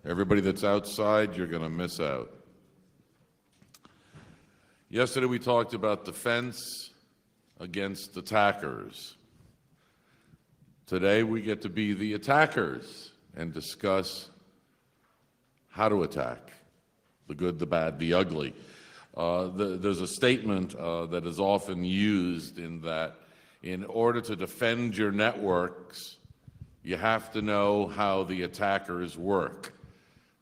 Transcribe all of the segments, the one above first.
Everybody that's outside, you're going to miss out. Yesterday we talked about defense against attackers. Today we get to be the attackers and discuss how to attack, the good, the bad, the ugly. There's a statement that is often used in that in order to defend your networks, you have to know how the attackers work.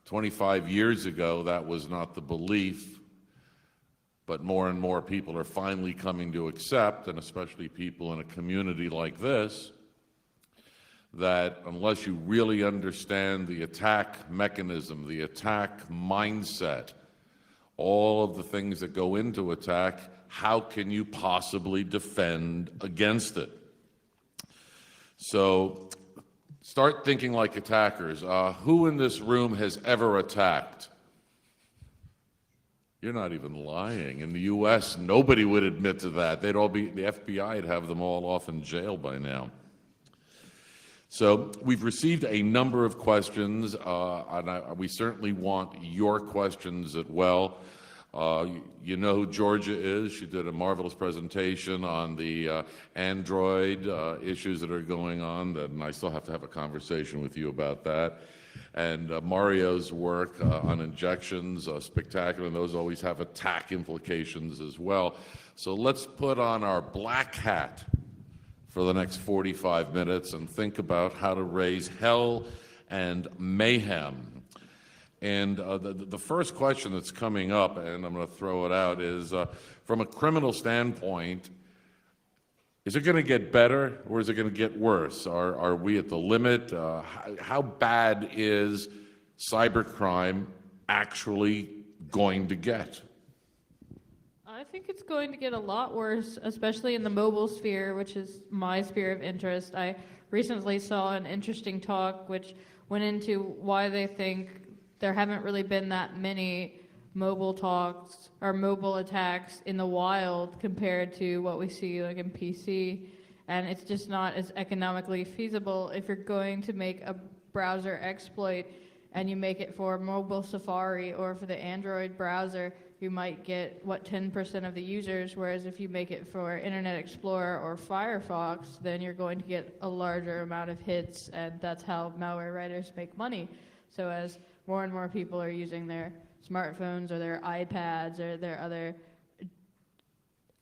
25 years ago, that was not the belief, but more and more people are finally coming to accept, and especially people in a community like this, that unless you really understand the attack mechanism, the attack mindset, all of the things that go into attack, how can you possibly defend against it? So start thinking like attackers. Who in this room has ever attacked? You're not even lying. In the U.S., nobody would admit to that. They'd all be, the FBI would have them all off in jail by now. So we've received a number of questions, and we certainly want your questions as well. You know who Georgia is. She did a marvelous presentation on the Android issues that are going on, and I still have to have a conversation with you about that. And Mario's work on injections, spectacular, and those always have attack implications as well. So let's put on our black hat for the next 45 minutes and think about how to raise hell and mayhem. And the first question that's coming up, and I'm going to throw it out, is from a criminal standpoint, is it going to get better or is it going to get worse? Are we at the limit? How bad is cybercrime actually going to get? I think it's going to get a lot worse, especially in the mobile sphere, which is my sphere of interest. I recently saw an interesting talk which went into why they think there haven't really been that many mobile talks or mobile attacks in the wild compared to what we see like in PC. And it's just not as economically feasible if you're going to make a browser exploit and you make it for mobile Safari or for the Android browser, you might get, 10% of the users, whereas if you make it for Internet Explorer or Firefox, then you're going to get a larger amount of hits, and that's how malware writers make money. So as more and more people are using their smartphones or their iPads or their other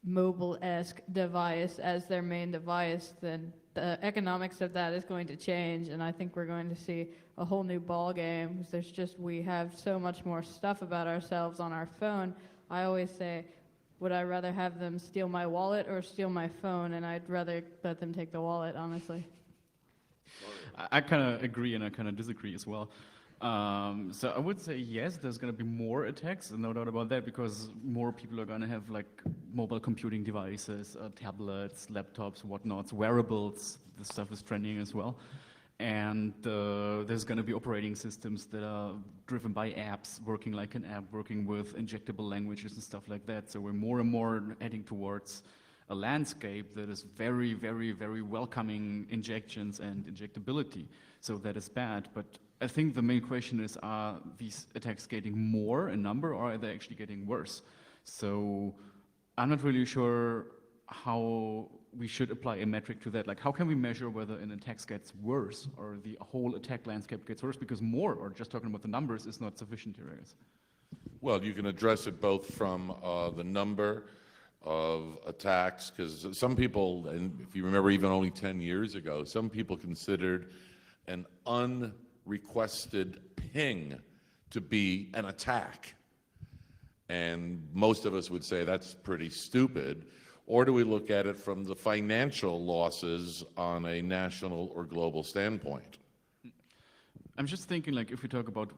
mobile-esque device as their main device, then the economics of that is going to change, and I think we're going to see a whole new ball game, because there's just, we have so much more stuff about ourselves on our phone. I always say, would I rather have them steal my wallet or steal my phone? And I'd rather let them take the wallet, honestly. I kind of agree and I kind of disagree as well. So I would say yes, there's going to be more attacks, no doubt about that, because more people are going to have like mobile computing devices, tablets, laptops, whatnots, wearables. This stuff is trending as well. And there's going to be operating systems that are driven by apps, working like an app, working with injectable languages and stuff like that. So we're more and more heading towards a landscape that is very, very, very welcoming injections and injectability. So that is bad. But I think the main question is, are these attacks getting more in number, or are they actually getting worse? So I'm not really sure how we should apply a metric to that. Like, how can we measure whether an attack gets worse or the whole attack landscape gets worse? Because more, or just talking about the numbers, is not sufficient here, I guess. Well, you can address it both from the number of attacks, because some people, and if you remember even only 10 years ago, some people considered an unrequested ping to be an attack. And most of us would say that's pretty stupid. Or do we look at it from the financial losses on a national or global standpoint? I'm just thinking, like, if we talk about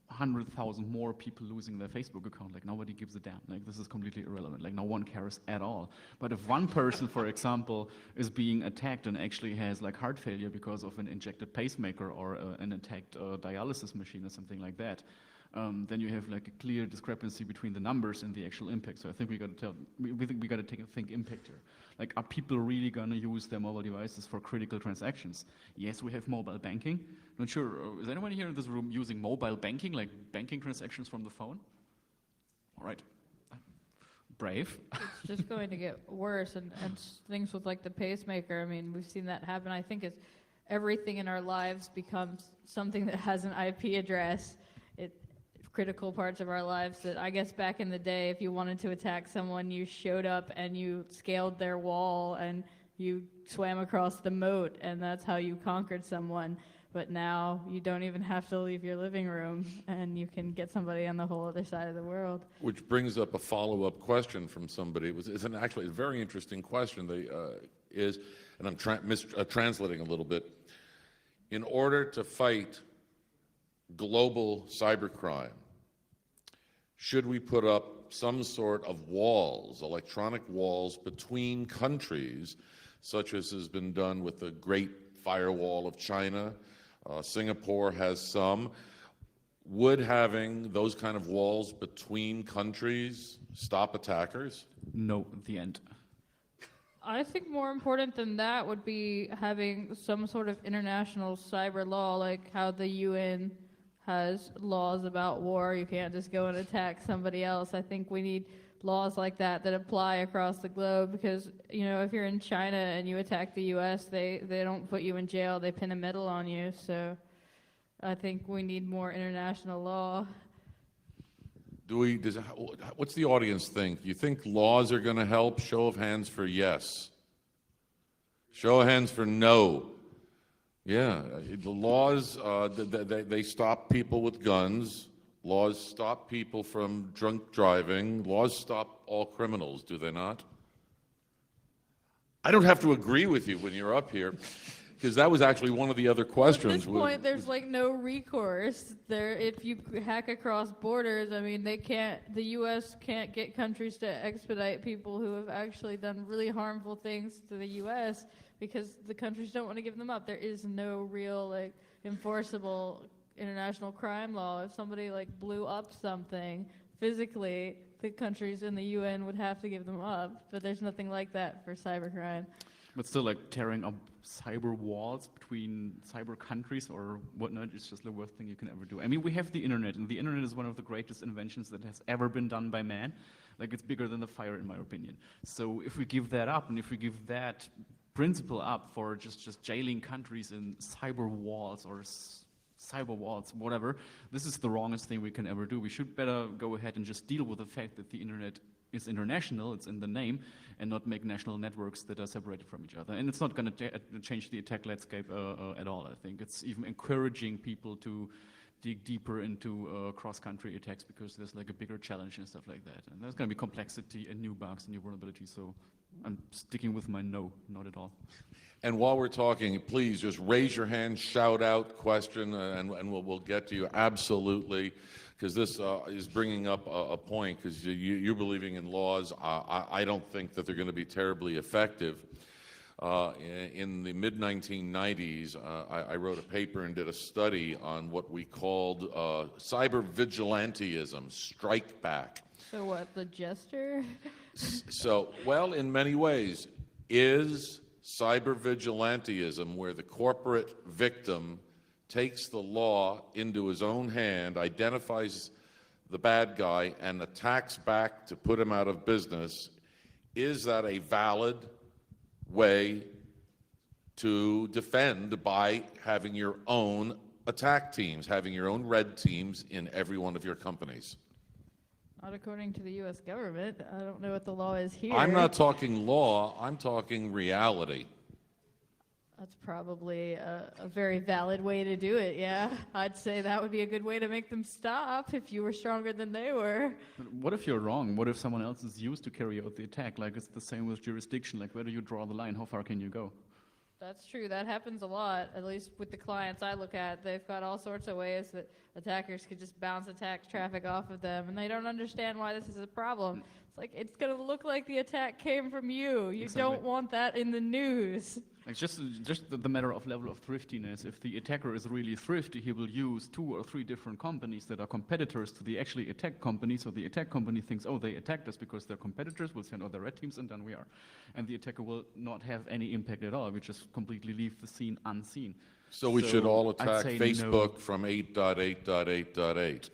100,000 more people losing their Facebook account, like, nobody gives a damn. Like, this is completely irrelevant. Like, no one cares at all. But if one person, for example, is being attacked and actually has like heart failure because of an injected pacemaker or an attacked dialysis machine or something like that, then you have like a clear discrepancy between the numbers and the actual impact. So I think we got to we think we got to think impact here. Like, are people really going to use their mobile devices for critical transactions? Yes, we have mobile banking. Not sure, is anyone here in this room using mobile banking, like banking transactions from the phone? All right, brave. It's just going to get worse, and things with like the pacemaker, I mean, we've seen that happen. I think it's everything in our lives becomes something that has an IP address. Critical parts of our lives that I guess back in the day, if you wanted to attack someone, you showed up and you scaled their wall and you swam across the moat, and that's how you conquered someone. But now you don't even have to leave your living room, and you can get somebody on the whole other side of the world. Which brings up a follow-up question from somebody. It's actually a very interesting question. And I'm translating a little bit. In order to fight global cybercrime, should we put up some sort of walls, electronic walls, between countries, such as has been done with the Great Firewall of China? Singapore has some. Would having those kind of walls between countries stop attackers? No, the end. I think more important than that would be having some sort of international cyber law, like how the UN has laws about war. You can't just go and attack somebody else. I think we need laws like that that apply across the globe, because, you know, if you're in China and you attack the US, they don't put you in jail, they pin a medal on you. So I think we need more international law. What's the audience think? You think laws are going to help? Show of hands for yes. Show of hands for no. Yeah, the laws, they stop people with guns. Laws stop people from drunk driving. Laws stop all criminals, do they not? I don't have to agree with you when you're up here, because that was actually one of the other questions. At this point, there's like no recourse. If you hack across borders, I mean, the U.S. can't get countries to expedite people who have actually done really harmful things to the U.S. because the countries don't want to give them up. There is no real like enforceable international crime law. If somebody like blew up something physically, the countries in the UN would have to give them up. But there's nothing like that for cybercrime. But still, like, tearing up cyber walls between cyber countries or whatnot is just the worst thing you can ever do. I mean, we have the internet, and the internet is one of the greatest inventions that has ever been done by man. Like, it's bigger than the fire, in my opinion. So if we give that up, and if we give that principle up for just jailing countries in cyber walls or cyber walls, whatever, this is the wrongest thing we can ever do. We should better go ahead and just deal with the fact that the internet is international, it's in the name, and not make national networks that are separated from each other. And it's not going to change the attack landscape at all, I think. It's even encouraging people to dig deeper into cross-country attacks, because there's like a bigger challenge and stuff like that. And there's going to be complexity and new bugs and new vulnerabilities, so I'm sticking with my no, not at all. And while we're talking, please just raise your hand, shout out, question, and we'll get to you. Absolutely. Because this is bringing up a point, because you're believing in laws. I don't think that they're going to be terribly effective. In the mid-1990s, I wrote a paper and did a study on what we called cyber vigilantism, strike back. So what, the jester? So, well, in many ways, is cyber vigilantism where the corporate victim takes the law into his own hand, identifies the bad guy, and attacks back to put him out of business. Is that a valid way to defend by having your own attack teams, having your own red teams in every one of your companies? Not according to the U.S. government. I don't know what the law is here. I'm not talking law, I'm talking reality. That's probably a very valid way to do it, yeah. I'd say that would be a good way to make them stop if you were stronger than they were. But what if you're wrong? What if someone else is used to carry out the attack? Like, it's the same with jurisdiction. Like, where do you draw the line? How far can you go? That's true. That happens a lot, at least with the clients I look at. They've got all sorts of ways that attackers could just bounce attack traffic off of them, and they don't understand why this is a problem. It's like, it's going to look like the attack came from you. You Exactly. don't want that in the news. Like just the matter of level of thriftiness. If the attacker is really thrifty, he will use 2 or 3 different companies that are competitors to the actually attacked company. So the attack company thinks, oh, they attacked us because they're competitors. We'll send all the red teams, and then we are. And the attacker will not have any impact at all. We just completely leave the scene unseen. So we should all I'd attack say Facebook no. from 8.8.8.8.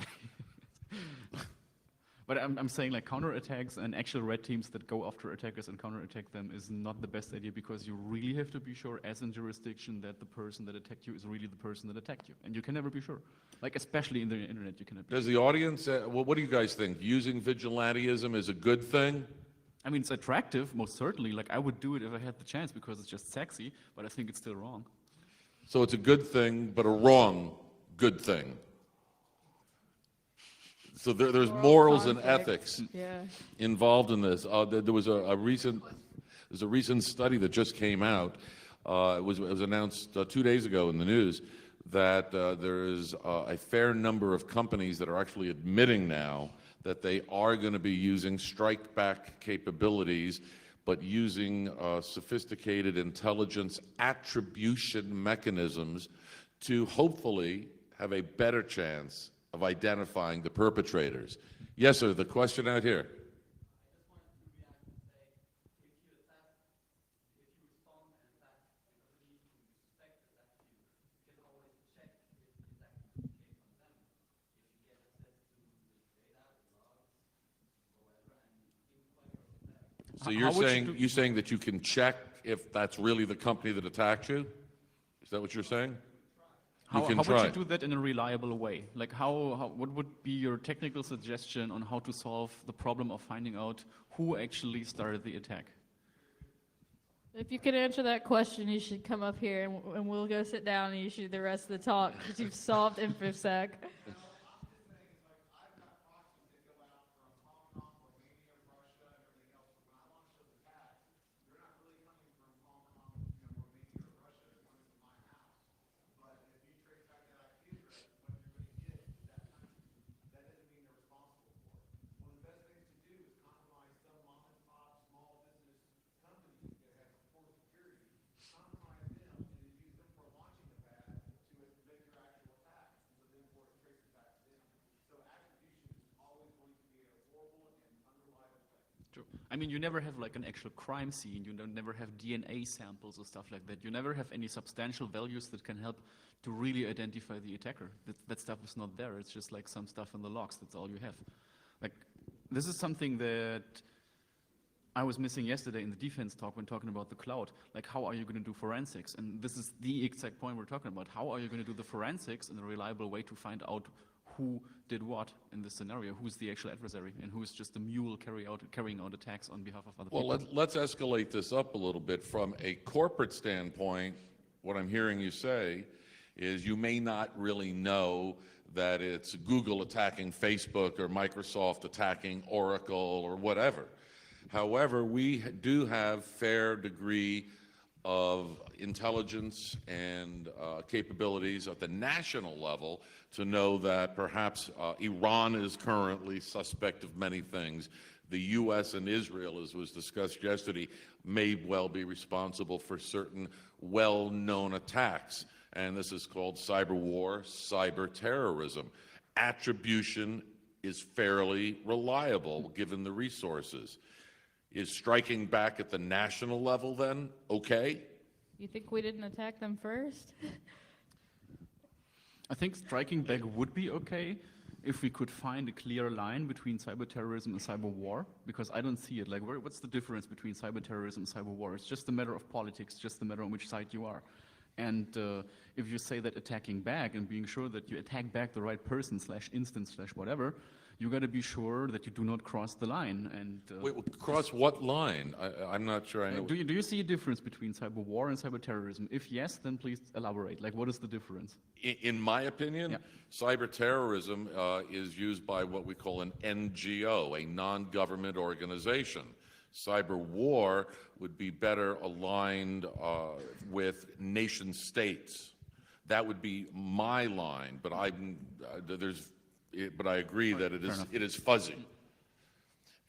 But I'm saying like counterattacks and actual red teams that go after attackers and counterattack them is not the best idea, because you really have to be sure as in jurisdiction that the person that attacked you is really the person that attacked you. And you can never be sure. Like especially in the internet, you cannot be Does the audience, well, what do you guys think? Using vigilantism is a good thing? I mean, it's attractive, most certainly. Like I would do it if I had the chance because it's just sexy, but I think it's still wrong. So it's a good thing, but a wrong good thing. So there's Moral morals and conflict. ethics Yeah. involved in this. There was a recent study that just came out. It was announced 2 days ago in the news that there is a fair number of companies that are actually admitting now that they are going to be using strike back capabilities, but using sophisticated intelligence attribution mechanisms to hopefully have a better chance of identifying the perpetrators. Yes, sir, the question out here. So How would you're saying that you can check if that's really the company that attacked you? Is that what you're saying? How can would try. you do that in a reliable way? Like what would be your technical suggestion on how to solve the problem of finding out who actually started the attack? If you can answer that question, you should come up here and we'll go sit down and you should do the rest of the talk because you've solved InfoSec. True. I mean, you never have like an actual crime scene. You don't never have DNA samples or stuff like that. You never have any substantial values that can help to really identify the attacker. That stuff is not there. It's just like some stuff in the logs. That's all you have. Like, this is something that I was missing yesterday in the defense talk when talking about the cloud. Like, how are you going to do forensics? And this is the exact point we're talking about. How are you going to do the forensics in a reliable way to find out who did what in this scenario? Who's the actual adversary and who's just the mule carrying out attacks on behalf of other people? Well, let's escalate this up a little bit. From a corporate standpoint, what I'm hearing you say is you may not really know that it's Google attacking Facebook or Microsoft attacking Oracle or whatever. However, we do have fair degree of intelligence and capabilities at the national level to know that perhaps Iran is currently suspect of many things. The U.S. and Israel, as was discussed yesterday, may well be responsible for certain well-known attacks. And this is called cyber war, cyber terrorism. Attribution is fairly reliable given the resources. Is striking back at the national level then okay? You think we didn't attack them first? I think striking back would be okay if we could find a clear line between cyber terrorism and cyber war, because I don't see it. Like, what's the difference between cyber terrorism and cyber war? It's just a matter of politics, just a matter on which side you are. And if you say that attacking back and being sure that you attack back the right person / instance / whatever, you got to be sure that you do not cross the line. And Wait, cross what line? I'm not sure I know. do you see a difference between cyber war and cyber terrorism? If yes, then please elaborate. Like, what is the difference? In my opinion, Yeah. cyber terrorism is used by what we call an NGO, a non-government organization. Cyber war would be better aligned with nation states. That would be my line, but but I agree that it is fuzzy.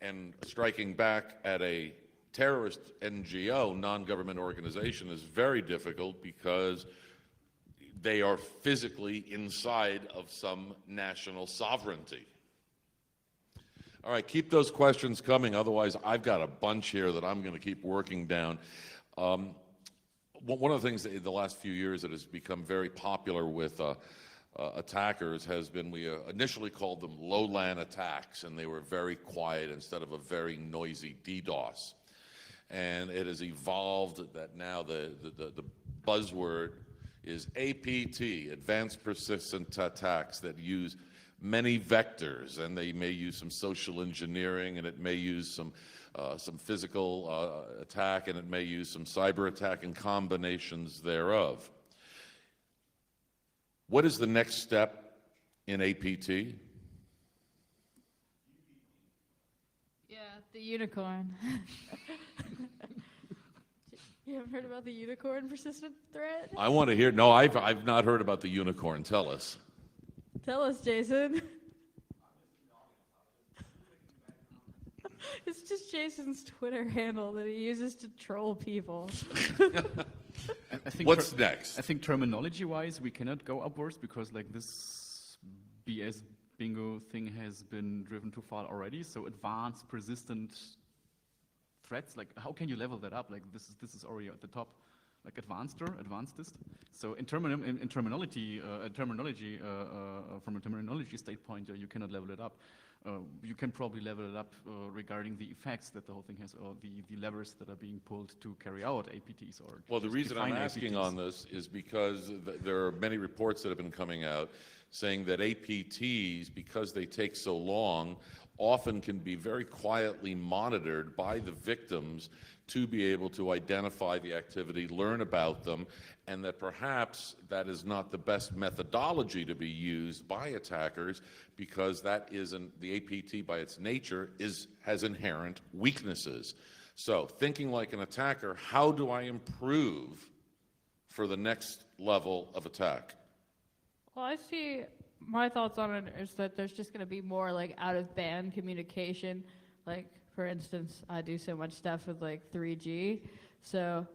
And striking back at a terrorist NGO, non-government organization, is very difficult because they are physically inside of some national sovereignty. All right, keep those questions coming. Otherwise, I've got a bunch here that I'm going to keep working down. One of the things in the last few years that has become very popular with attackers has been, we initially called them lowland attacks, and they were very quiet instead of a very noisy DDoS. And it has evolved that now the buzzword is APT, Advanced Persistent Attacks, that use many vectors, and they may use some social engineering, and it may use some physical attack, and it may use some cyber attack and combinations thereof. What is the next step in APT? Yeah, the unicorn. You haven't heard about the unicorn persistent threat? I want to hear. No, I've not heard about the unicorn. Tell us. Tell us, Jason. It's just Jason's Twitter handle that he uses to troll people. I think What's next? I think terminology-wise, we cannot go upwards because like this BS bingo thing has been driven too far already. So advanced, persistent threats, like how can you level that up? Like this is already at the top, like advancedest. So in terminology, from a terminology standpoint, you cannot level it up. You can probably level it up regarding the effects that the whole thing has, or the levers that are being pulled to carry out APTs. Or Well, the reason I'm define asking APTs. on this is because there are many reports that have been coming out saying that APTs, because they take so long, often can be very quietly monitored by the victims to be able to identify the activity, learn about them, and that perhaps that is not the best methodology to be used by attackers because that isn't, the APT by its nature has inherent weaknesses. So thinking like an attacker, how do I improve for the next level of attack? Well, I see, my thoughts on it is that there's just going to be more like out of band communication. Like, for instance, I do so much stuff with like 3G, so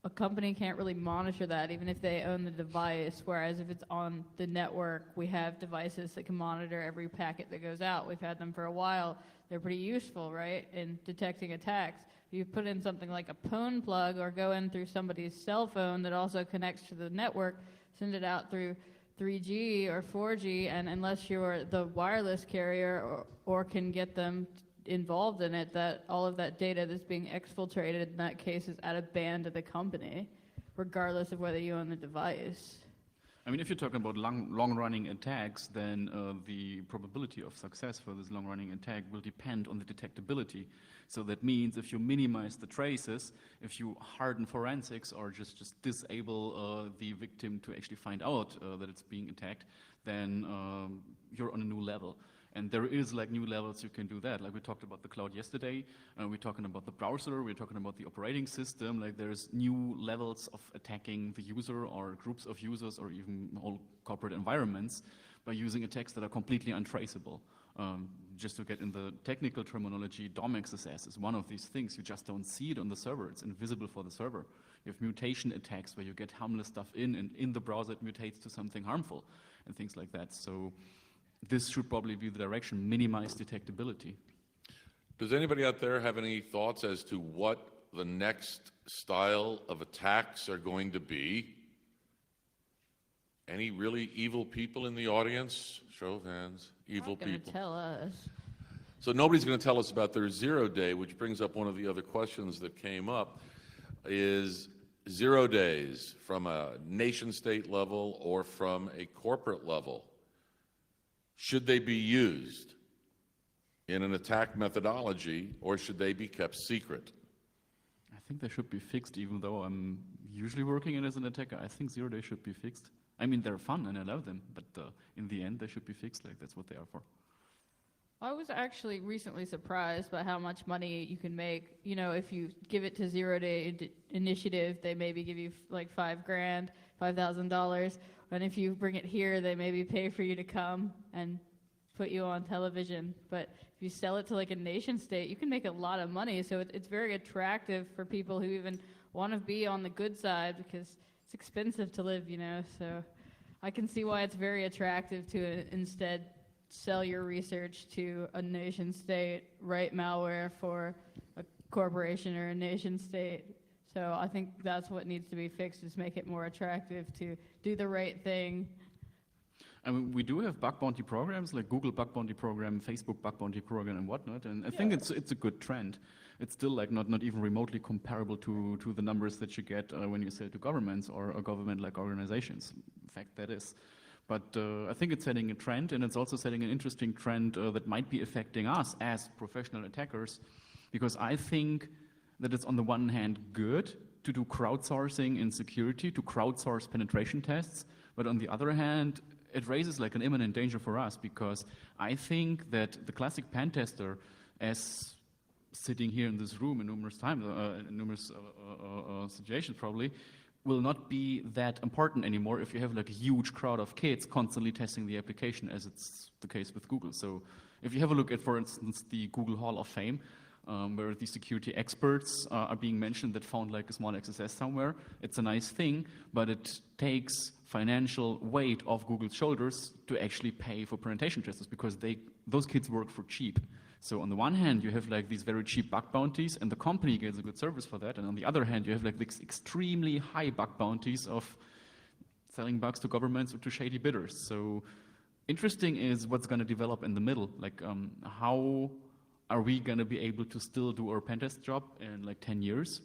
a company can't really monitor that even if they own the device, whereas if it's on the network, we have devices that can monitor every packet that goes out. We've had them for a while. They're pretty useful, right, in detecting attacks. You put in something like a phone plug or go in through somebody's cell phone that also connects to the network, send it out through 3G or 4G, and unless you're the wireless carrier or can get them involved in it, that all of that data that's being exfiltrated in that case is out of band to the company, regardless of whether you own the device. I mean, if you're talking about long-running attacks, then the probability of success for this long-running attack will depend on the detectability. So that means if you minimize the traces, if you harden forensics or just disable the victim to actually find out that it's being attacked, then you're on a new level. And there is like new levels you can do that. Like we talked about the cloud yesterday, we're talking about the browser, we're talking about the operating system. Like there's new levels of attacking the user or groups of users or even whole corporate environments by using attacks that are completely untraceable. Just to get in the technical terminology, DOM access is one of these things. You just don't see it on the server. It's invisible for the server. You have mutation attacks where you get harmless stuff in, and in the browser it mutates to something harmful and things like that. So this should probably be the direction, minimize detectability. Does anybody out there have any thoughts as to what the next style of attacks are going to be? Any really evil people in the audience? Show of hands. Evil Not gonna people. tell us. So nobody's going to tell us about their 0 day, which brings up one of the other questions that came up, is 0 days from a nation-state level or from a corporate level. Should they be used in an attack methodology, or should they be kept secret? I think they should be fixed, even though I'm usually working as an attacker. I think 0 days should be fixed. I mean, they're fun and I love them, but in the end, they should be fixed. Like that's what they are for. I was actually recently surprised by how much money you can make. You know, if you give it to 0 Day Initiative, they maybe give you like $5,000, $5,000. And if you bring it here, they maybe pay for you to come and put you on television. But if you sell it to like a nation state, you can make a lot of money. So it's very attractive for people who even want to be on the good side because it's expensive to live, you know. So I can see why it's very attractive to instead sell your research to a nation state, write malware for a corporation or a nation state. So I think that's what needs to be fixed, is make it more attractive to do the right thing. I mean, we do have bug bounty programs like Google bug bounty program, Facebook bug bounty program, and whatnot. And I think it's a good trend. It's still like not even remotely comparable to the numbers that you get when you sell to governments or government-like organizations. In fact, that is. But I think it's setting a trend, and it's also setting an interesting trend that might be affecting us as professional attackers, because I think that it's on the one hand good to do crowdsourcing in security, to crowdsource penetration tests, but on the other hand, it raises like an imminent danger for us, because I think that the classic pen tester, as sitting here in this room in numerous times, numerous situations probably, will not be that important anymore if you have like a huge crowd of kids constantly testing the application, as it's the case with Google. So if you have a look at, for instance, the Google Hall of Fame, where the security experts are being mentioned that found like a small XSS somewhere, it's a nice thing, but it takes financial weight off Google's shoulders to actually pay for penetration testers, because those kids work for cheap. So on the one hand, you have like these very cheap bug bounties, and the company gets a good service for that. And on the other hand, you have like these extremely high bug bounties of selling bugs to governments or to shady bidders. So interesting is what's going to develop in the middle. Like how are we going to be able to still do our pen test job in like 10 years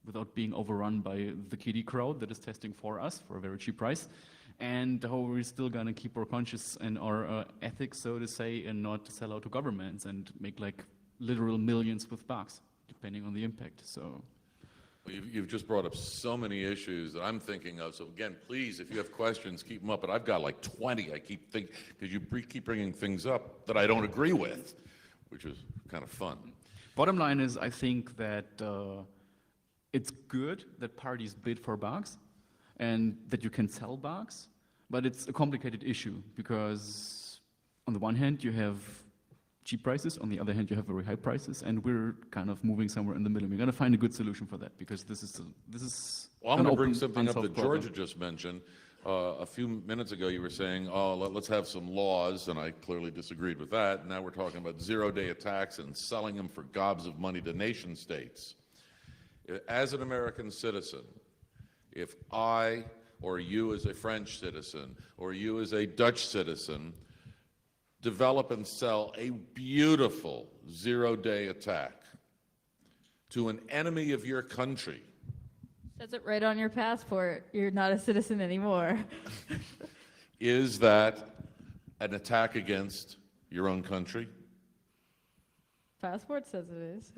without being overrun by the kiddie crowd that is testing for us for a very cheap price? And how are we still going to keep our conscience and our ethics, so to say, and not sell out to governments and make like literal millions with bugs, depending on the impact. So Well, you've just brought up so many issues that I'm thinking of. So again, please, if you have questions, keep them up. But I've got like 20. I keep thinking, because you keep bringing things up that I don't agree with, which is kind of fun. Bottom line is, I think that it's good that parties bid for bugs and that you can sell bugs, but it's a complicated issue, because on the one hand you have cheap prices, on the other hand you have very high prices, and we're kind of moving somewhere in the middle. We're going to find a good solution for that, because this is Well, I'm an going to bring open, something up that unsolved problem. Georgia just mentioned. A few minutes ago you were saying, oh, let's have some laws, and I clearly disagreed with that. Now we're talking about zero-day attacks and selling them for gobs of money to nation states. As an American citizen, if I or you as a French citizen or you as a Dutch citizen develop and sell a beautiful zero-day attack to an enemy of your country, Says it right on your passport. You're not a citizen anymore. is that an attack against your own country? Passport says it is.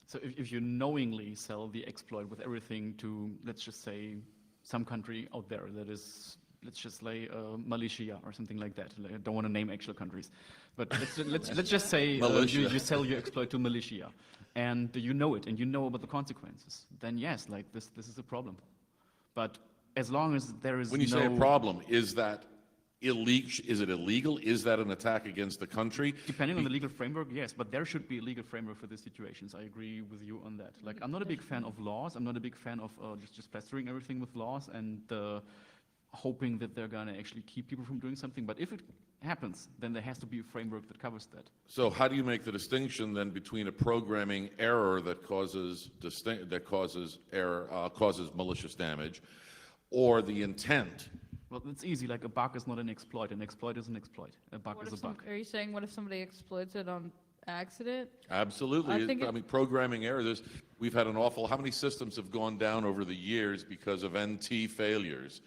So if you knowingly sell the exploit with everything to, let's just say, some country out there that is, let's just say Malaysia or something like that. I don't want to name actual countries, but let's just say you sell your exploit to Malaysia, and you know it, and you know about the consequences. Then yes, like this is a problem. But as long as there is When you say a problem, is that illegal? Is it illegal? Is that an attack against the country? Depending on the legal framework, yes, but there should be a legal framework for these situations. I agree with you on that. Like, I'm not a big fan of laws. I'm not a big fan of just plastering everything with laws and hoping that they're going to actually keep people from doing something. But if it happens, then there has to be a framework that covers that. So how do you make the distinction then between a programming error that causes malicious damage, or the intent? Well, it's easy. Like, a bug is not an exploit. An exploit is an exploit. A bug What is a if bug. are you saying what if somebody exploits it on accident? Absolutely. I think I mean, programming errors. We've had how many systems have gone down over the years because of NT failures?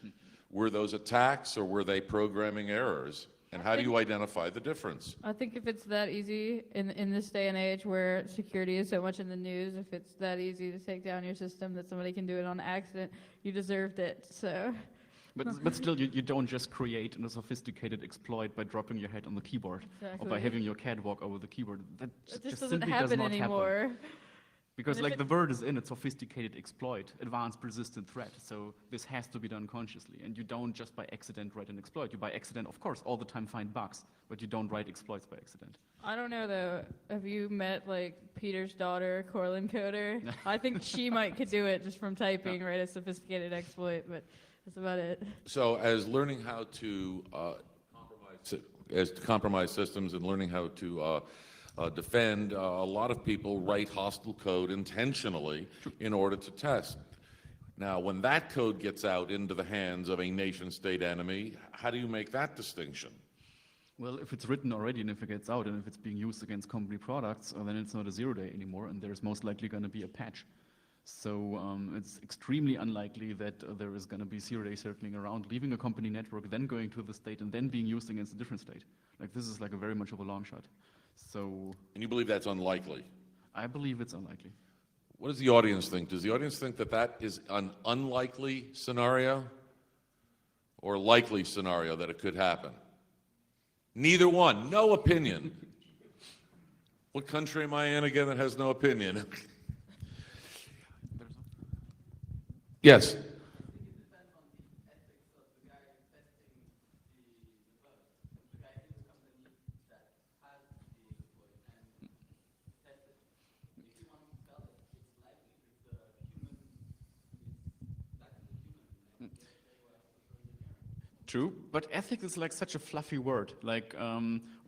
Were those attacks or were they programming errors? And how do you identify the difference? I think if it's that easy in this day and age where security is so much in the news, if it's that easy to take down your system that somebody can do it on accident, you deserved it. So. But still, you don't just create a sophisticated exploit by dropping your head on the keyboard or by Exactly. having your cat walk over the keyboard. That It just just doesn't simply happen does not anymore. Because And if like the word is in it, sophisticated exploit, advanced persistent threat. So this has to be done consciously. And you don't just by accident write an exploit. You by accident, of course, all the time find bugs, but you don't write exploits by accident. I don't know though. Have you met like Peter's daughter, Corlin Coder? I think she might could do it just from typing, write a sophisticated exploit, but that's about it. So as learning how to compromise systems and learning how to defend, a lot of people write hostile code intentionally in order to test. Now, when that code gets out into the hands of a nation-state enemy, how do you make that distinction? Well, if it's written already and if it gets out and if it's being used against company products, then it's not a 0-day anymore and there's most likely going to be a patch. So it's extremely unlikely that there is going to be 0-day circling around, leaving a company network, then going to the state and then being used against a different state. Like this is like a very much of a long shot. So. And you believe that's unlikely? I believe it's unlikely. What does the audience think? Does the audience think that that is an unlikely scenario or likely scenario that it could happen? Neither one. No opinion. What country am I in again that has no opinion? Yes. True, but ethics is like such a fluffy word. Like,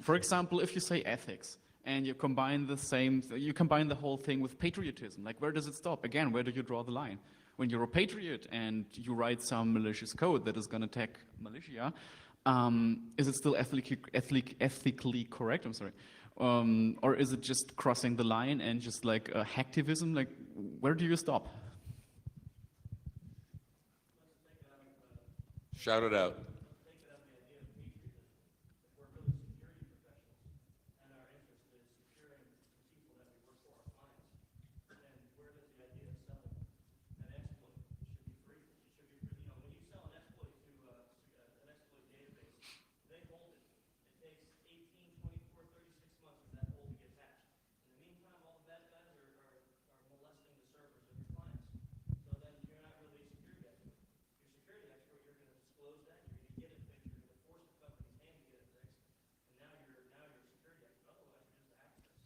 for example, if you say ethics and you combine the whole thing with patriotism, like where does it stop? Again, where do you draw the line? When you're a patriot and you write some malicious code that is going to attack militia, is it still ethically correct? I'm sorry. Or is it just crossing the line and just like hacktivism? Like, where do you stop? Shout it out.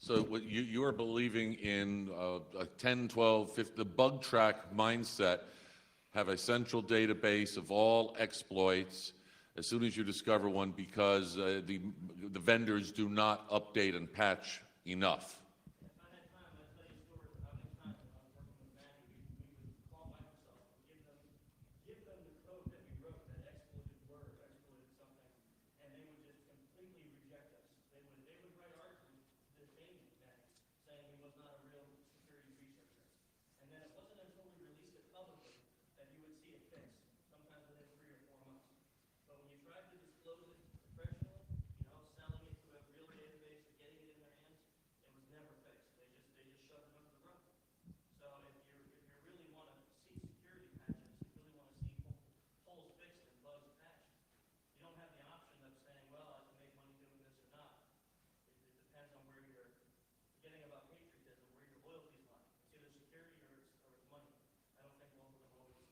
So what you are believing in a 10, 12, 50, the bug track mindset, have a central database of all exploits as soon as you discover one because the vendors do not update and patch enough.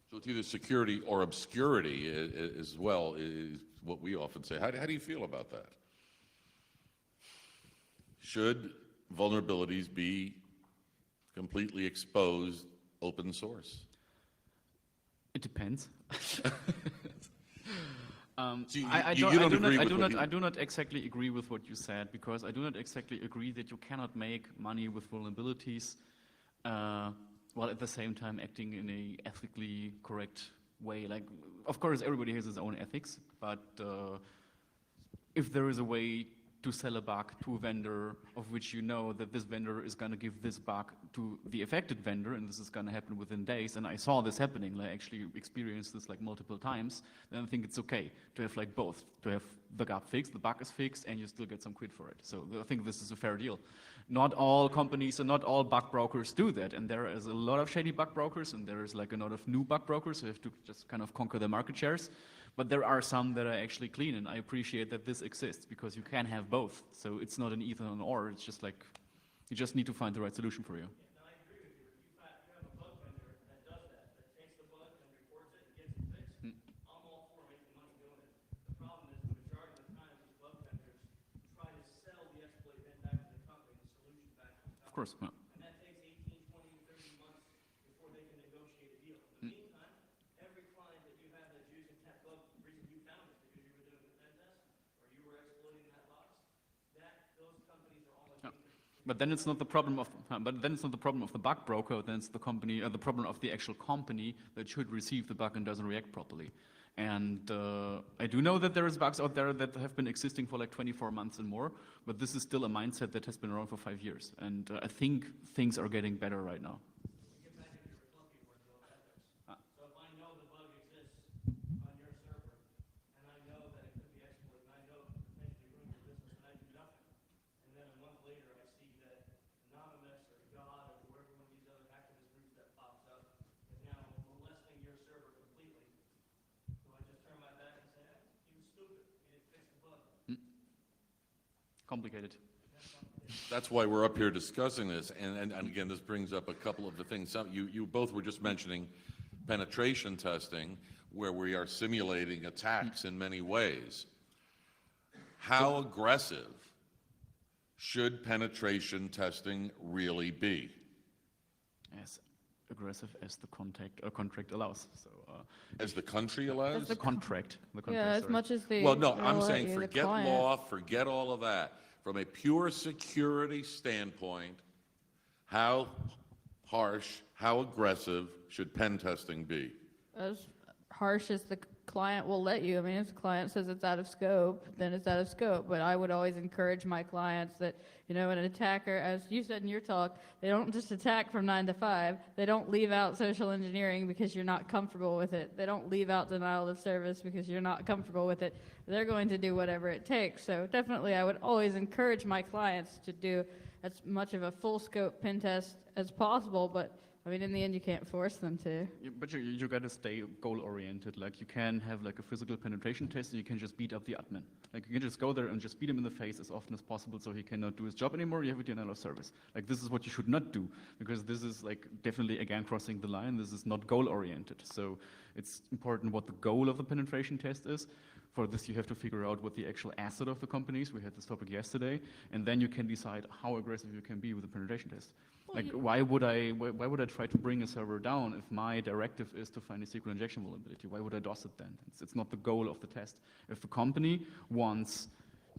So it's either security or obscurity as well, is what we often say. How do you feel about that? Should vulnerabilities be completely exposed open source? It depends. So I do not exactly agree with what you said, because I do not exactly agree that you cannot make money with vulnerabilities while at the same time acting in a ethically correct way. Like, of course, everybody has his own ethics, but if there is a way to sell a bug to a vendor of which you know that this vendor is going to give this bug to the affected vendor, and this is going to happen within days, and I saw this happening, like, I actually experienced this like multiple times, then I think it's okay to have like both, to have the bug is fixed, and you still get some quid for it. So I think this is a fair deal. Not all companies and not all bug brokers do that, and there is a lot of shady bug brokers, and there is like a lot of new bug brokers who have to just kind of conquer the market shares. But there are some that are actually clean, and I appreciate that this exists, because you can have both. So it's not an either or, it's just like, you just need to find the right solution for you. No, I agree with you. course. Yeah. And that takes 18, 20, 30 months before they can negotiate a deal. In the meantime, every client that you have that's using tech, well, the reason you found it because you were doing a pen test or you were exploiting that box, those companies are all Yeah. engaged. But then it's not the problem of. But then it's not the problem of the bug broker. Then it's the company, the problem of the actual company that should receive the bug and doesn't react properly. And I do know that there is bugs out there that have been existing for like 24 months and more. But this is still a mindset that has been around for 5 years. And I think things are getting better right now. Get back into your clunky word though, ethics. Ah. So if I know the bug exists on your server, and I know that it could be exploited, and I know it could potentially ruin your business, and I do nothing, and then a month later I see that Anonymous or God or whoever one of these other activist groups that pops up is now molesting your server completely, do I just turn my back and say, he was stupid, he didn't fix the bug? Complicated. That's why we're up here discussing this, and again, this brings up a couple of the things. You both were just mentioning penetration testing, where we are simulating attacks in many ways. How aggressive should penetration testing really be? As aggressive as the contract allows. So As the country allows? the contract. Yeah, as sorry. much as the. Well, no, they'll I'm let saying you, the forget client. law, forget all of that. From a pure security standpoint, how harsh, how aggressive should pen testing be? As harsh as the client will let you. I mean, if the client says it's out of scope, then it's out of scope. But I would always encourage my clients that, you know, an attacker, as you said in your talk, they don't just attack from 9 to 5. They don't leave out social engineering because you're not comfortable with it. They don't leave out denial of service because you're not comfortable with it. They're going to do whatever it takes. So definitely I would always encourage my clients to do as much of a full scope pen test as possible, but I mean, in the end, you can't force them to. But you got to stay goal-oriented. Like, you can have like a physical penetration test, and you can just beat up the admin. Like, you can just go there and just beat him in the face as often as possible, so he cannot do his job anymore. You have a denial of service. Like, this is what you should not do, because this is like definitely again crossing the line. This is not goal-oriented. So it's important what the goal of the penetration test is. For this, you have to figure out what the actual asset of the company is. We had this topic yesterday, and then you can decide how aggressive you can be with the penetration test. Well, Like, why would I try to bring a server down if my directive is to find a SQL injection vulnerability? Why would I DOS it then? It's not the goal of the test. If the company wants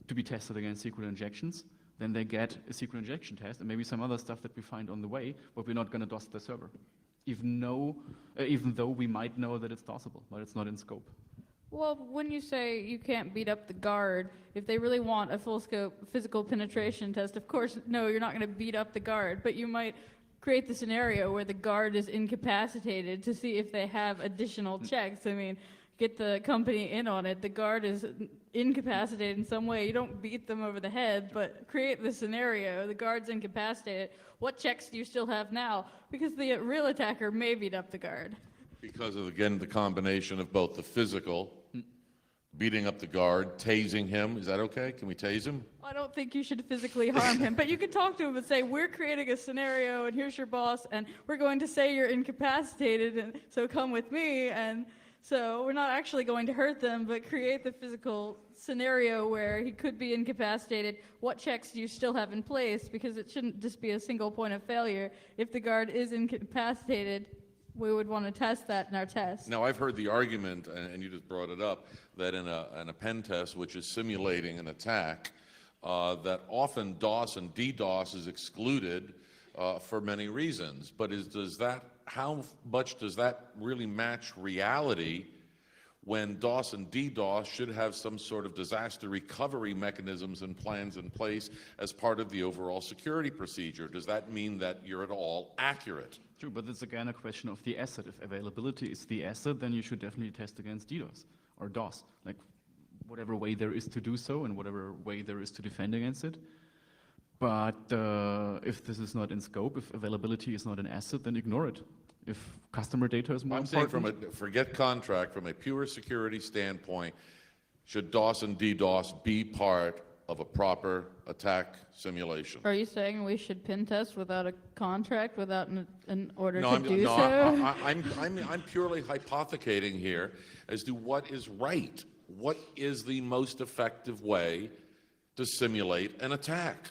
to be tested against SQL injections, then they get a SQL injection test and maybe some other stuff that we find on the way, but we're not going to DOS the server, even though we might know that it's DOSable, but it's not in scope. Well, when you say you can't beat up the guard, if they really want a full scope physical penetration test, of course, no, you're not going to beat up the guard, but you might create the scenario where the guard is incapacitated to see if they have additional checks. I mean, get the company in on it. The guard is incapacitated in some way. You don't beat them over the head, but create the scenario. The guard's incapacitated. What checks do you still have now? Because the real attacker may beat up the guard. Because of, again, the combination of both the physical, beating up the guard, tasing him. Is that okay? Can we tase him? I don't think you should physically harm him, but you could talk to him and say, we're creating a scenario, and here's your boss, and we're going to say you're incapacitated, and so come with me, and so we're not actually going to hurt them, but create the physical scenario where he could be incapacitated. What checks do you still have in place? Because it shouldn't just be a single point of failure. If the guard is incapacitated, we would want to test that in our test. Now, I've heard the argument, and you just brought it up, that in a pen test, which is simulating an attack, that often DOS and DDoS is excluded for many reasons. But how much does that really match reality when DOS and DDoS should have some sort of disaster recovery mechanisms and plans in place as part of the overall security procedure? Does that mean that you're at all accurate? True, but it's again a question of the asset. If availability is the asset, then you should definitely test against DDoS or DOS, like whatever way there is to do so and whatever way there is to defend against it. But if this is not in scope, if availability is not an asset, then ignore it. If customer data is more I'm saying important, forget contract, from a pure security standpoint, should DOS and DDoS be part of a proper attack simulation? Are you saying we should pen test without a contract, without an order No, to do so? I'm purely hypothecating here as to what is right. What is the most effective way to simulate an attack?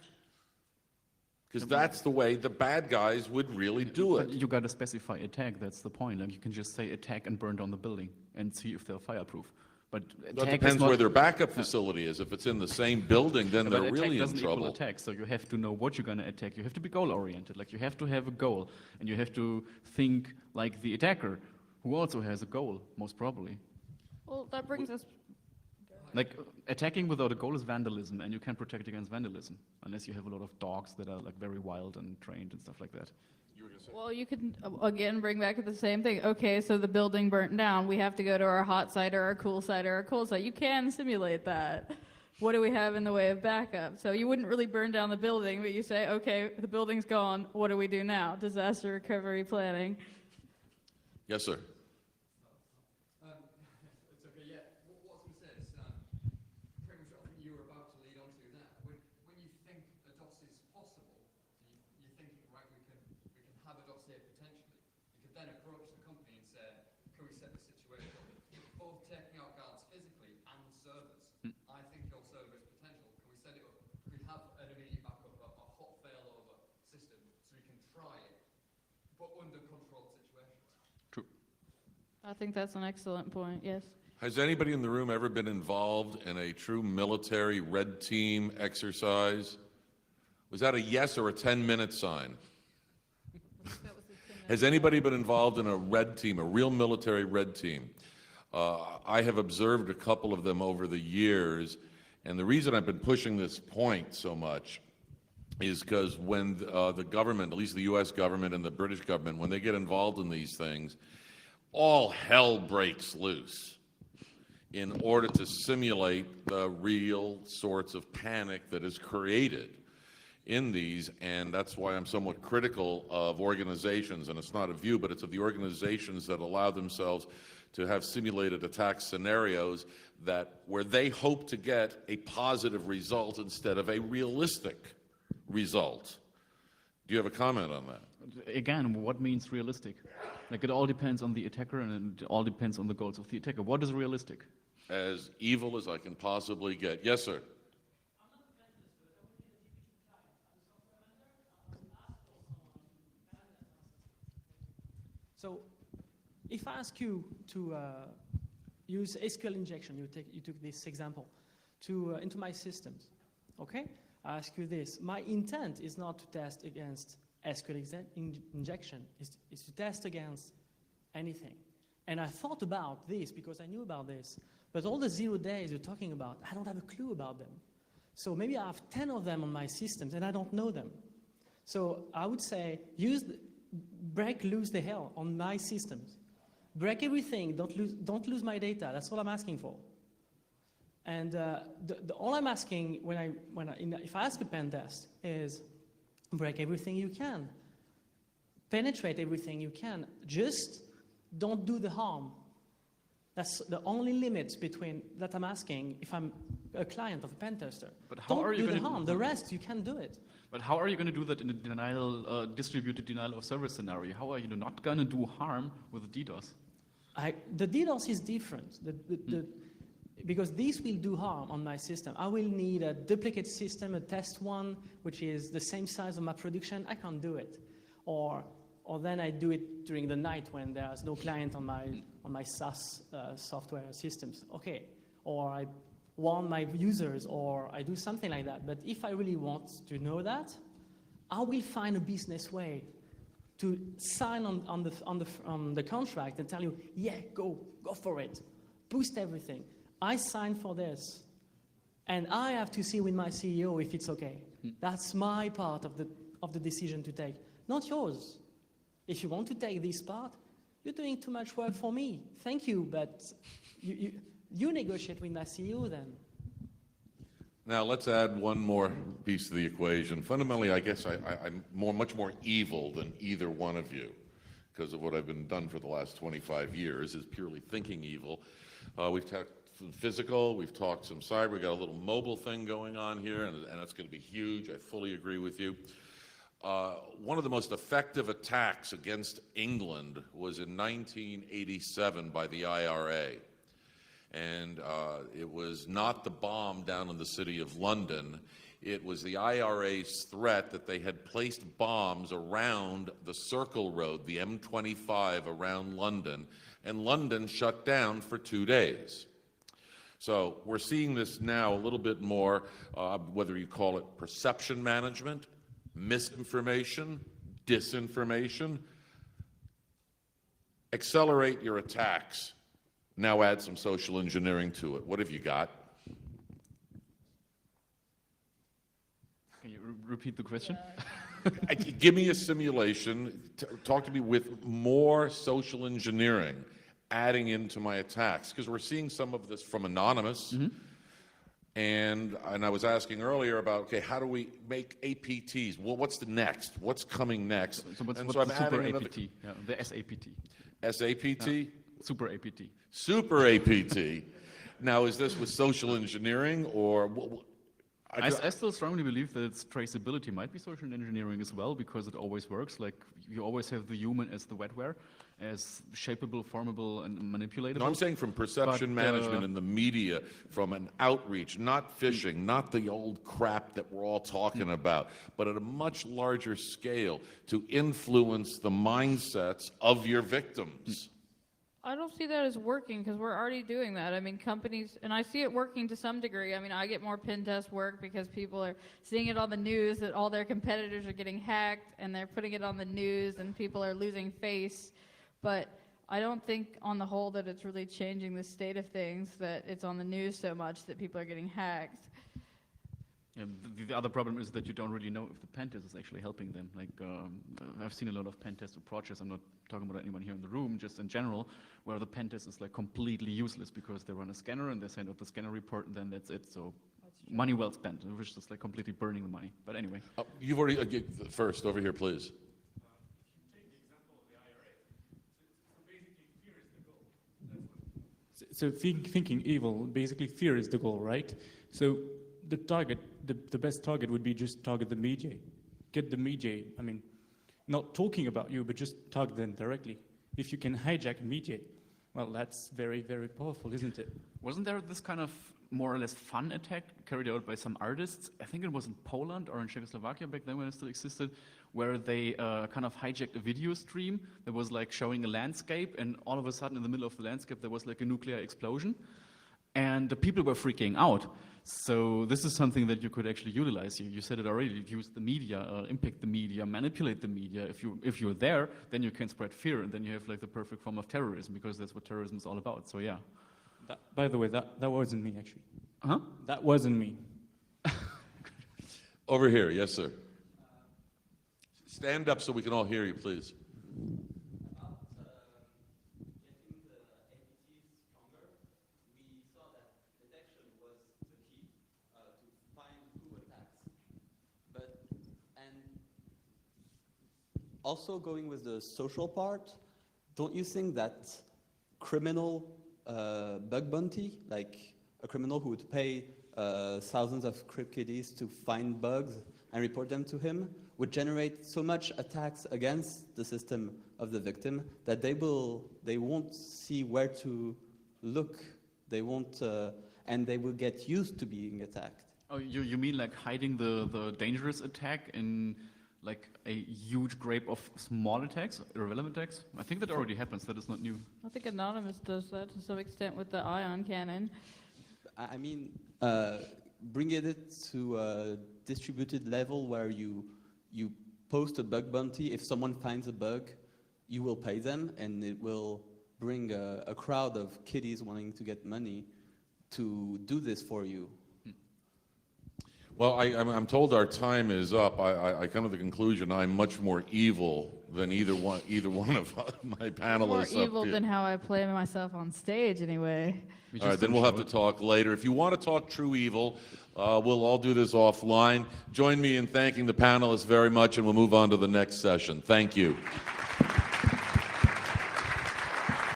because that's the way the bad guys would really do But it. you got to specify attack. That's the point. Like you can just say attack and burn down the building and see if they're fireproof. But That attack is depends not, where their backup facility is. If it's in the same building, then but they're attack really in doesn't equal trouble. attack. So you have to know what you're going to attack. You have to be goal oriented. Like you have to have a goal, and you have to think like the attacker, who also has a goal, most probably. Well, that brings us. Like attacking without a goal is vandalism, and you can't protect against vandalism unless you have a lot of dogs that are like very wild and trained and stuff like that. Well, you can again bring back the same thing. Okay, so the building burnt down. We have to go to our hot site or our cool site or our cold site. You can simulate that. What do we have in the way of backup? So you wouldn't really burn down the building, but you say, okay, the building's gone. What do we do now? Disaster recovery planning. Yes, sir. It's okay, yeah. What I was going to say is, pretty much I think you were about to lead on to that. When you think a DOS is possible, you're thinking, right, we can have a DOS here potentially. You could then approach the company and say, can we set the situation up? Both taking out guards physically and servers. I think your server is potential. Can we set it up? Can we have an immediate backup, a hot failover system so we can try it, but under controlled situations? True. I think that's an excellent point, yes. Has anybody in the room ever been involved in a true military red team exercise? Was that a yes or a 10-minute sign? Has anybody been involved in a red team, a real military red team? I have observed a couple of them over the years, and the reason I've been pushing this point so much is because when the government, at least the U.S. government and the British government, when they get involved in these things, all hell breaks loose in order to simulate the real sorts of panic that is created in these, and that's why I'm somewhat critical of organizations, and it's not a view, but it's of the organizations that allow themselves to have simulated attack scenarios that where they hope to get a positive result instead of a realistic result. Do you have a comment on that? Again, what means realistic? Like it all depends on the attacker, and it all depends on the goals of the attacker. What is realistic? As evil as I can possibly get. Yes, sir. So, if I ask you to use SQL injection, you took this example, into my systems, okay? I ask you this. My intent is not to test against SQL injection, is to test against anything. And I thought about this because I knew about this, but all the 0 days you're talking about, I don't have a clue about them. So maybe I have 10 of them on my systems and I don't know them. So I would say break loose the hell on my systems. Break everything, don't lose my data, that's all I'm asking for. And all I'm asking if I ask a pen test is break everything you can, penetrate everything you can, just don't do the harm. That's the only limits between that I'm asking if I'm a client of a pen tester. But how don't are you do the going to harm, the rest you can do it. But how are you going to do that in a distributed denial of service scenario? How are you not going to do harm with DDoS? The DDoS is different. Because this will do harm on my system. I will need a duplicate system, a test one, which is the same size of my production. I can't do it. Or then I do it during the night when there's no client on my SaaS software systems. Okay. Or I warn my users, or I do something like that. But if I really want to know that, I will find a business way to sign on the contract and tell you, yeah, go for it, boost everything. I signed for this, and I have to see with my CEO if it's okay. That's my part of the decision to take, not yours. If you want to take this part, you're doing too much work for me. Thank you, but you negotiate with my CEO then. Now, let's add one more piece to the equation. Fundamentally, I guess I'm much more evil than either one of you, because of what I've been done for the last 25 years is purely thinking evil. We've talked physical, we've talked some cyber, we've got a little mobile thing going on here, and it's going to be huge. I fully agree with you. One of the most effective attacks against England was in 1987 by the IRA. And it was not the bomb down in the city of London. It was the IRA's threat that they had placed bombs around the Circle Road, the M25 around London, and London shut down for 2 days. So we're seeing this now a little bit more, whether you call it perception management, misinformation, disinformation. Accelerate your attacks. Now add some social engineering to it. What have you got? Can you repeat the question? Give me a simulation. Talk to me with more social engineering adding into my attacks, because we're seeing some of this from anonymous. And I was asking earlier about, okay, how do we make APTs? Well, what's the next? What's coming next? So what's And the so I'm super adding another- APT? Yeah, the SAPT. SAPT? Super APT. Super APT. Now, is this with social engineering or? I still strongly believe that it's traceability might be social engineering as well, because it always works. Like, you always have the human as the wetware, as shapeable, formable, and manipulatable. No, I'm saying from perception But, management in the media, from an outreach, not phishing, not the old crap that we're all talking about, but at a much larger scale to influence the mindsets of your victims. I don't see that as working because we're already doing that. I mean, companies, and I see it working to some degree. I mean, I get more pen test work because people are seeing it on the news that all their competitors are getting hacked, and they're putting it on the news, and people are losing face. But I don't think on the whole that it's really changing the state of things, that it's on the news so much that people are getting hacked. Yeah, the other problem is that you don't really know if the pen test is actually helping them. Like, I've seen a lot of pen test approaches. I'm not talking about anyone here in the room, just in general, where the pen test is like completely useless because they run a scanner and they send out the scanner report and then that's it. So money well spent, which is like completely burning the money. But anyway. You've already, first, over here, please. So thinking evil, basically fear is the goal, right? So the target, the best target would be just target the media. Get the media, I mean, not talking about you, but just target them directly. If you can hijack media, well, that's very, very powerful, isn't it? Wasn't there this kind of more or less fun attack carried out by some artists? I think it was in Poland or in Czechoslovakia back then when it still existed, where they kind of hijacked a video stream that was like showing a landscape, and all of a sudden in the middle of the landscape there was like a nuclear explosion, and the people were freaking out. So this is something that you could actually utilize. You said it already. You use the media, impact the media, manipulate the media. If you're there, then you can spread fear, and then you have like the perfect form of terrorism, because that's what terrorism is all about. So yeah. By the way, that wasn't me, actually. Huh? That wasn't me. Over here, yes, sir. Stand up so we can all hear you, please. About getting the APTs stronger, we saw that detection was the key to find who attacks. And also going with the social part, don't you think that criminal bug bounty, like a criminal who would pay thousands of crypt kiddies to find bugs and report them to him, would generate so much attacks against the system of the victim that they won't see where to look. They won't, and they will get used to being attacked. Oh, you mean like hiding the dangerous attack in like a huge grape of small attacks, irrelevant attacks? I think that already happens. That is not new. I think Anonymous does that to some extent with the ion cannon. I mean, bring it to a distributed level where you post a bug bounty. If someone finds a bug, you will pay them, and it will bring a crowd of kiddies wanting to get money to do this for you. Well, I'm told our time is up. I come to the conclusion I'm much more evil than either one of my panelists More up evil here. than how I play myself on stage, anyway. All right, then we'll have to talk later. If you want to talk true evil, we'll all do this offline. Join me in thanking the panelists very much, and we'll move on to the next session. Thank you.